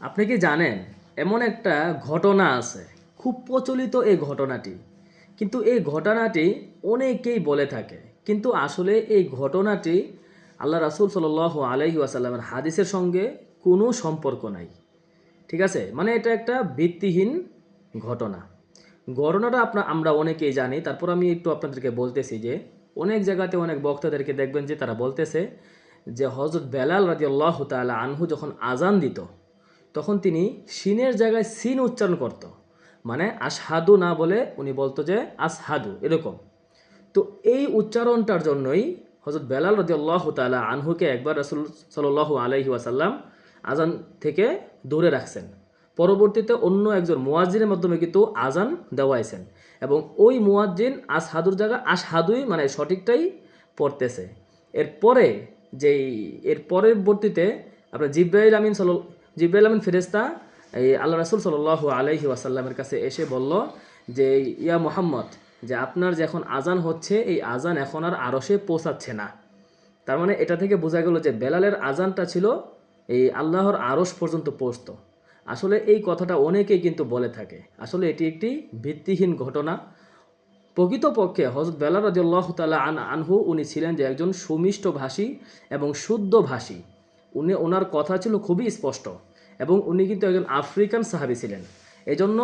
আপনি কি জানেন এমন একটা ঘটনা আছে, খুব প্রচলিত এই ঘটনাটি, কিন্তু এই ঘটনাটি অনেকেই বলে থাকে, কিন্তু আসলে এই ঘটনাটি আল্লাহ রাসূল সাল্লাল্লাহু আলাইহি ওয়াসাল্লামের হাদিসের সঙ্গে কোনো সম্পর্ক নাই। ঠিক আছে, মানে এটা একটা ভিত্তিহীন ঘটনা। ঘটনাটা আমরা অনেকেই জানি, তারপর আমি একটু আপনাদেরকে বলতেছি যে অনেক জায়গাতে অনেক বক্তাদেরকে দেখবেন যে তারা বলতেছে যে হযরত বেলাল রাদিয়াল্লাহু তাআলা আনহু যখন আজান দিত তখন তিনি সিনের জায়গায় সিন উচ্চারণ করত, মানে আশহাদু না বলে উনি বলতো যে আসহাদু, এরকম। তো এই উচ্চারণটার জন্যই হযরত বেলাল রাদিয়াল্লাহু তাআলা আনহুকে একবার রাসূল সাল্লাল্লাহু আলাইহি ওয়াসাল্লাম আজান থেকে দূরে রাখছেন। পরবর্তীতে অন্য একজন মুয়াজ্জিনের মাধ্যমে কিন্তু আজান দেওয়াইছেন, এবং ওই মুয়াজ্জিন আসহাদুর জায়গায় আশহাদুই মানে সঠিকটাই পড়তেছে। এরপরে যেই এর পরবর্তীতে আপনার জিব্রাইল আমিন ফেরেশতা এই আল্লাহ রাসূল সাল্লাল্লাহু আলাইহি ওয়াসাল্লামের কাছে এসে বলল যে ইয়া মুহাম্মদ, যে আপনার যে এখন আজান হচ্ছে এই আজান এখন আর আরশে পৌঁছাচ্ছে না। তার মানে এটা থেকে বোঝা গেল যে বেলালের আজানটা ছিল এই আল্লাহর আরশ পর্যন্ত পৌঁছতো। আসলে এই কথাটা অনেকেই কিন্তু বলে থাকে, আসলে এটি একটি ভিত্তিহীন ঘটনা। প্রকৃতপক্ষে হযরত বেলাল রাদিয়াল্লাহু তাআলা আনহু উনি ছিলেন যে একজন সুমিষ্ট ভাষী এবং শুদ্ধ ভাষী। ওনার কথা ছিল খুবই স্পষ্ট, এবং উনি কিন্তু একজন আফ্রিকান সাহাবী ছিলেন। এজন্য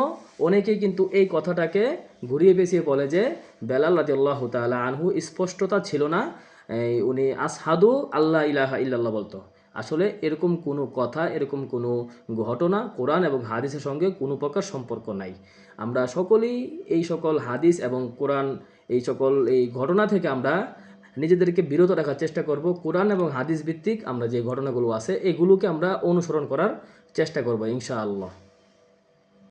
অনেকেই কিন্তু এই কথাটাকে ঘুরিয়ে পেঁচিয়ে বলে যে বেলাল রাদিয়াল্লাহু তাআলা আনহু স্পষ্টতা ছিল না, উনি আসহাদু আল্লাহ ইলাহা ইল্লাল্লাহ বলতো। আসলে এরকম কোনো কথা, এরকম কোনো ঘটনা কোরআন এবং হাদিসের সঙ্গে কোনো প্রকার সম্পর্ক নাই। আমরা সকলেই এই সকল হাদিস এবং কোরআন, এই ঘটনা থেকে আমরা নিজেদেরকে বিরত রাখার চেষ্টা করব। কোরআন এবং হাদিস ভিত্তিক আমরা যে ঘটনাগুলো আছে এগুলোকে আমরা অনুসরণ করার চেষ্টা করব ইনশাআল্লাহ।